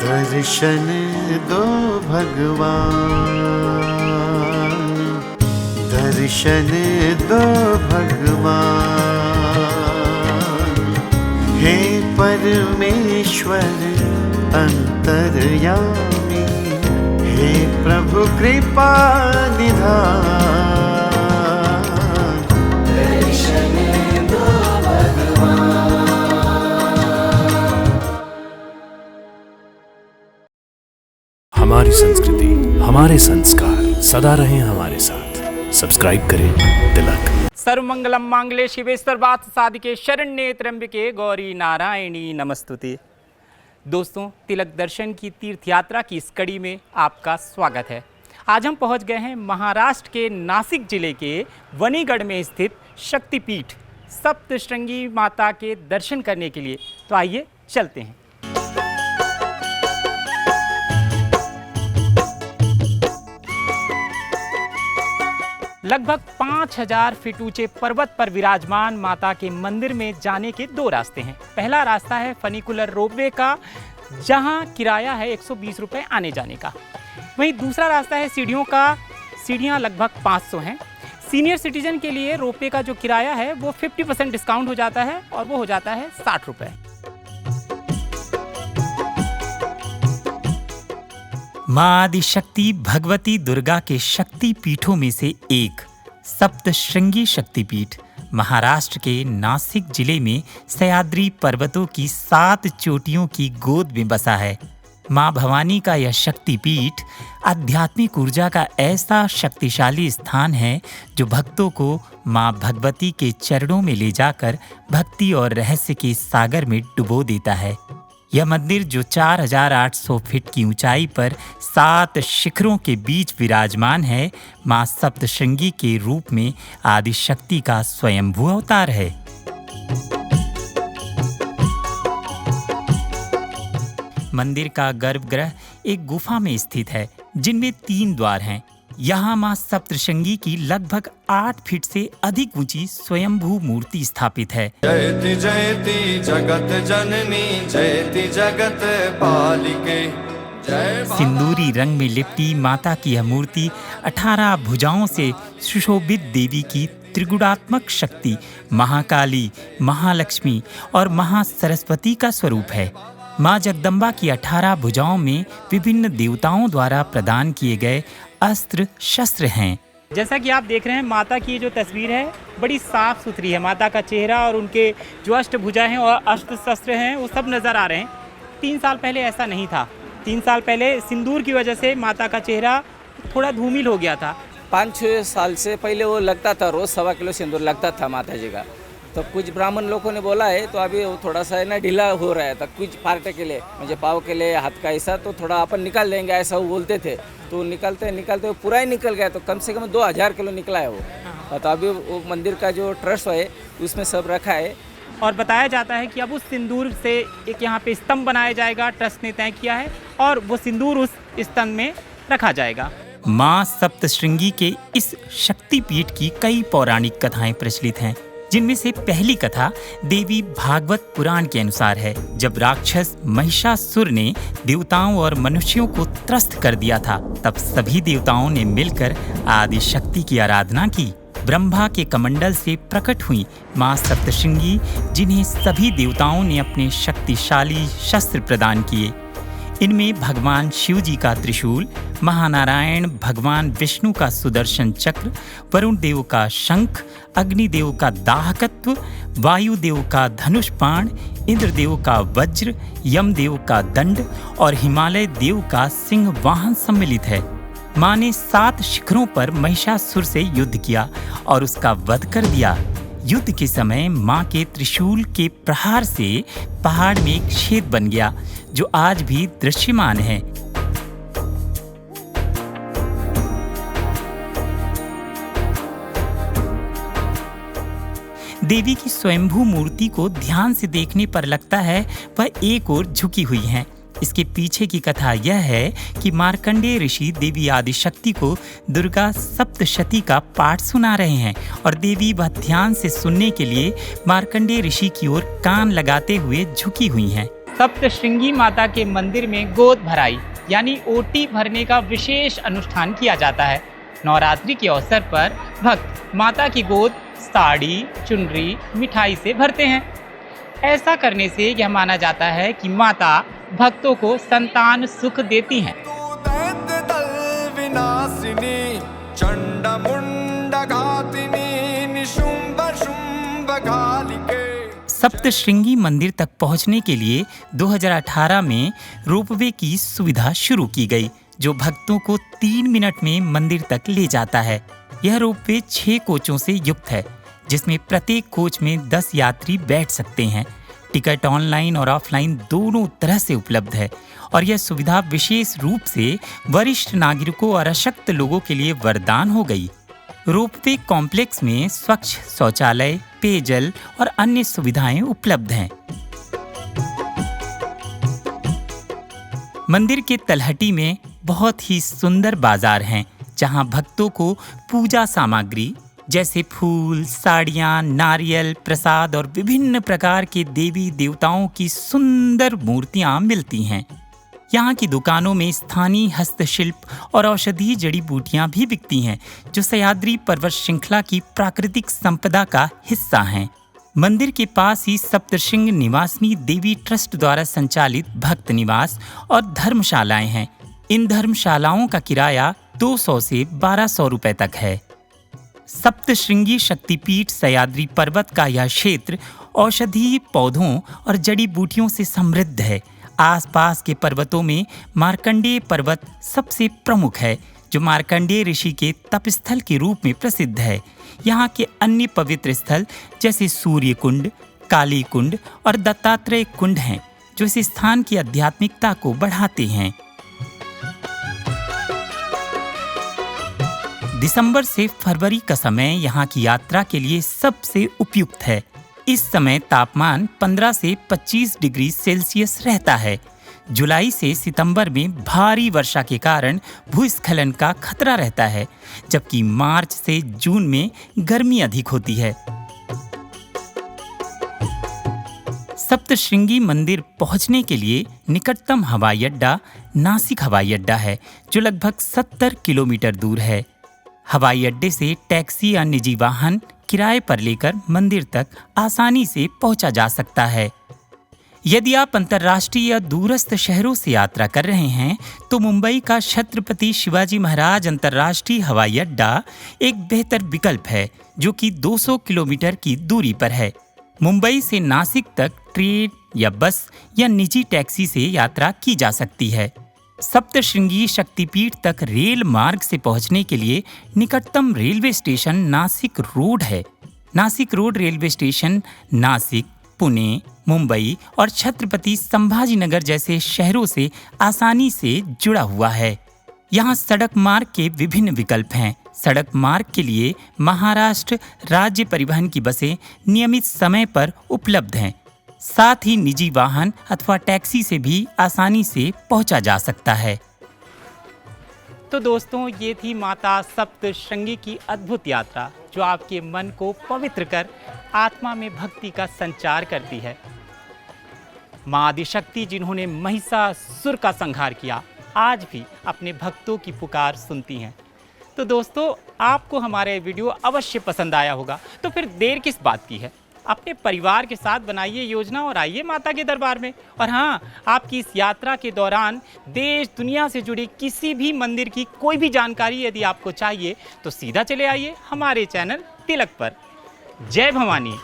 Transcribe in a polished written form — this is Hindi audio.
दर्शन दो भगवान, दर्शन दो भगवान। हे परमेश्वर अंतर्यामी, हे प्रभु कृपा निधान। दर्शन दो भगवान। हमारी संस्कृति, हमारे संस्कार सदा रहें हमारे साथ। सब्सक्राइब करें तिलक। सर्वमंगलम मांगल्ये शिवे सर्वार्थ साधिके शरण्ये त्र्यंबके गौरी नारायणी नमस्तुते। दोस्तों, तिलक दर्शन की तीर्थ यात्रा की इस कड़ी में आपका स्वागत है। आज हम पहुंच गए हैं महाराष्ट्र के नासिक जिले के वनीगढ़ में स्थित शक्तिपीठ सप्तशृंगी माता के दर्शन करने के लिए। तो आइए चलते हैं। लगभग 5000 फीट ऊंचे पर्वत पर विराजमान माता के मंदिर में जाने के दो रास्ते हैं। पहला रास्ता है फनिकुलर रोपवे का, जहां किराया है 120 रुपये आने जाने का। वहीं दूसरा रास्ता है सीढ़ियों का। सीढ़ियां लगभग 500 हैं। सीनियर सिटीजन के लिए रोपवे का जो किराया है वो 50% डिस्काउंट हो जाता है और वो हो जाता है 60 रुपये। माँ आदिशक्ति भगवती दुर्गा के शक्ति पीठों में से एक सप्तशृंगी शक्तिपीठ महाराष्ट्र के नासिक जिले में सह्याद्री पर्वतों की 7 चोटियों की गोद में बसा है। माँ भवानी का यह शक्तिपीठ आध्यात्मिक ऊर्जा का ऐसा शक्तिशाली स्थान है जो भक्तों को माँ भगवती के चरणों में ले जाकर भक्ति और रहस्य के सागर में डुबो देता है। यह मंदिर जो 4800 फीट की ऊंचाई पर 7 शिखरों के बीच विराजमान है, मां सप्तशृंगी के रूप में आदिशक्ति का स्वयंभू अवतार है। मंदिर का गर्भगृह एक गुफा में स्थित है, जिनमें 3 द्वार हैं। यहाँ मां सप्तशृंगी की लगभग 8 फीट से अधिक ऊंची स्वयंभू मूर्ति स्थापित है। जयति जयति जगत जननी, जयति जगत पालिके। सिंदूरी रंग में लिपटी माता की यह मूर्ति 18 भुजाओं से सुशोभित देवी की त्रिगुणात्मक शक्ति महाकाली, महालक्ष्मी और महासरस्वती का स्वरूप है। माँ जगदम्बा की 18 भुजाओं में विभिन्न देवताओं द्वारा प्रदान किए गए अस्त्र शस्त्र हैं। जैसा कि आप देख रहे हैं, माता की जो तस्वीर है बड़ी साफ सुथरी है। माता का चेहरा और उनके जो अष्टभुजा हैं और अस्त्र शस्त्र हैं वो सब नज़र आ रहे हैं। 3 साल पहले ऐसा नहीं था। 3 साल पहले सिंदूर की वजह से माता का चेहरा थोड़ा धूमिल हो गया था। 5-6 साल से पहले वो लगता था, रोज़ 1.25 किलो सिंदूर लगता था माता जी का। तो कुछ ब्राह्मण लोगों ने बोला है तो अभी वो थोड़ा सा है ना ढीला हो रहा है। तो कुछ पार्टे के लिए, मुझे पाव के लिए, हाथ का ऐसा तो थोड़ा अपन निकाल देंगे ऐसा वो बोलते थे। तो निकलते निकलते वो पूरा ही निकल गया। तो कम से कम 2000 किलो निकला है वो। तो अभी वो मंदिर का जो ट्रस्ट है उसमें सब रखा है। और बताया जाता है कि अब उस सिंदूर से एक यहाँ पे स्तंभ बनाया जाएगा, ट्रस्ट ने तय किया है, और वो सिंदूर उस स्तंभ में रखा जाएगा। माँ सप्तशृंगी के इस शक्तिपीठ की कई पौराणिक कथाएं प्रचलित हैं, जिनमें से पहली कथा देवी भागवत पुराण के अनुसार है। जब राक्षस महिषासुर ने देवताओं और मनुष्यों को त्रस्त कर दिया था, तब सभी देवताओं ने मिलकर आदिशक्ति की आराधना की। ब्रह्मा के कमंडल से प्रकट हुई माँ सप्तशृंगी, जिन्हें सभी देवताओं ने अपने शक्तिशाली शस्त्र प्रदान किए। इनमें भगवान शिव जी का त्रिशूल, महानारायण भगवान विष्णु का सुदर्शन चक्र, वरुण देव का शंख, अग्निदेव का दाहकत्व, वायुदेव का धनुष बाण, इंद्रदेव का वज्र, यमदेव का दंड और हिमालय देव का सिंह वाहन सम्मिलित है। माँ ने 7 शिखरों पर महिषासुर से युद्ध किया और उसका वध कर दिया। युद्ध के समय माँ के त्रिशूल के प्रहार से पहाड़ में एक छेद बन गया, जो आज भी दृश्यमान है। देवी की स्वयंभू मूर्ति को ध्यान से देखने पर लगता है वह एक ओर झुकी हुई हैं। इसके पीछे की कथा यह है कि मार्कंडेय ऋषि देवी आदिशक्ति को दुर्गा सप्तशती का पाठ सुना रहे हैं और देवी वह ध्यान से सुनने के लिए मार्कंडेय ऋषि की ओर कान लगाते हुए झुकी हुई हैं। सप्तश्रृंगी माता के मंदिर में गोद भराई यानी ओटी भरने का विशेष अनुष्ठान किया जाता है। नवरात्रि के अवसर पर भक्त माता की गोद साड़ी, चुनरी, मिठाई से भरते हैं। ऐसा करने से यह माना जाता है कि माता भक्तों को संतान सुख देती हैं। दैत्य दल विनाशिनी चंड मुंड घातिनी निशुंभ शुंभ कालिके। सप्तश्रृंगी मंदिर तक पहुंचने के लिए 2018 में रोपवे की सुविधा शुरू की गई, जो भक्तों को 3 मिनट में मंदिर तक ले जाता है। यह रोपवे 6 कोचों से युक्त है, जिसमें प्रत्येक कोच में 10 यात्री बैठ सकते हैं। टिकट ऑनलाइन और ऑफलाइन दोनों तरह से उपलब्ध है और यह सुविधा विशेष रूप से वरिष्ठ नागरिकों और अशक्त लोगों के लिए वरदान हो गई। रोपवे कॉम्प्लेक्स में स्वच्छ शौचालय, पेयजल और अन्य सुविधाएं उपलब्ध हैं। मंदिर के तलहटी में बहुत ही सुंदर बाजार हैं, जहां भक्तों को पूजा सामग्री जैसे फूल, साड़ियाँ, नारियल, प्रसाद और विभिन्न प्रकार के देवी देवताओं की सुंदर मूर्तियाँ मिलती हैं। यहाँ की दुकानों में स्थानीय हस्तशिल्प और औषधीय जड़ी बूटियाँ भी बिकती हैं, जो सह्याद्री पर्वत श्रृंखला की प्राकृतिक संपदा का हिस्सा हैं। मंदिर के पास ही सप्तशृंग निवासिनी देवी ट्रस्ट द्वारा संचालित भक्त निवास और धर्मशालाएं हैं। इन धर्मशालाओं का किराया 200 से 1200 रुपए तक है। सप्तश्रृंगी शक्तिपीठ सह्याद्री पर्वत का यह क्षेत्र औषधीय पौधों और जड़ी बूटियों से समृद्ध है। आसपास के पर्वतों में मार्कंडेय पर्वत सबसे प्रमुख है, जो मार्कंडेय ऋषि के तपस्थल के रूप में प्रसिद्ध है। यहाँ के अन्य पवित्र स्थल जैसे सूर्य कुंड, काली कुंड और दत्तात्रेय कुंड हैं, जो इस स्थान की आध्यात्मिकता को बढ़ाते हैं। दिसंबर से फरवरी का समय यहाँ की यात्रा के लिए सबसे उपयुक्त है। इस समय तापमान 15 से 25 डिग्री सेल्सियस रहता है। जुलाई से सितंबर में भारी वर्षा के कारण भूस्खलन का खतरा रहता है, जबकि मार्च से जून में गर्मी अधिक होती है। सप्तश्रृंगी मंदिर पहुंचने के लिए निकटतम हवाई अड्डा नासिक हवाई अड्डा है, जो लगभग 70 किलोमीटर दूर है। हवाई अड्डे से टैक्सी या निजी वाहन किराए पर लेकर मंदिर तक आसानी से पहुंचा जा सकता है। यदि आप अंतर्राष्ट्रीय या दूरस्थ शहरों से यात्रा कर रहे हैं, तो मुंबई का छत्रपति शिवाजी महाराज अंतर्राष्ट्रीय हवाई अड्डा एक बेहतर विकल्प है, जो कि 200 किलोमीटर की दूरी पर है। मुंबई से नासिक तक ट्रेन या बस या निजी टैक्सी से यात्रा की जा सकती है। सप्तश्रृंगी शक्तिपीठ तक रेल मार्ग से पहुंचने के लिए निकटतम रेलवे स्टेशन नासिक रोड है। Nashik road railway station Nashik, Pune, Mumbai और छत्रपति संभाजीनगर जैसे शहरों से आसानी से जुड़ा हुआ है। यहाँ सड़क मार्ग के विभिन्न विकल्प हैं। सड़क मार्ग के लिए महाराष्ट्र राज्य परिवहन की बसें नियमित समय पर उपलब्ध हैं। साथ ही निजी वाहन अथवा टैक्सी से भी आसानी से पहुंचा जा सकता है। तो दोस्तों, ये थी माता सप्तश्रृंगी की अद्भुत यात्रा, जो आपके मन को पवित्र कर आत्मा में भक्ति का संचार करती है। माँ आदिशक्ति, जिन्होंने महिषासुर का संहार किया, आज भी अपने भक्तों की पुकार सुनती हैं। तो दोस्तों, आपको हमारा ये वीडियो अवश्य पसंद आया होगा, तो फिर देर किस बात की है? अपने परिवार के साथ बनाइए योजना और आइए माता के दरबार में। और हाँ, आपकी इस यात्रा के दौरान देश दुनिया से जुड़े किसी भी मंदिर की कोई भी जानकारी यदि आपको चाहिए, तो सीधा चले आइए हमारे चैनल तिलक पर। जय भवानी।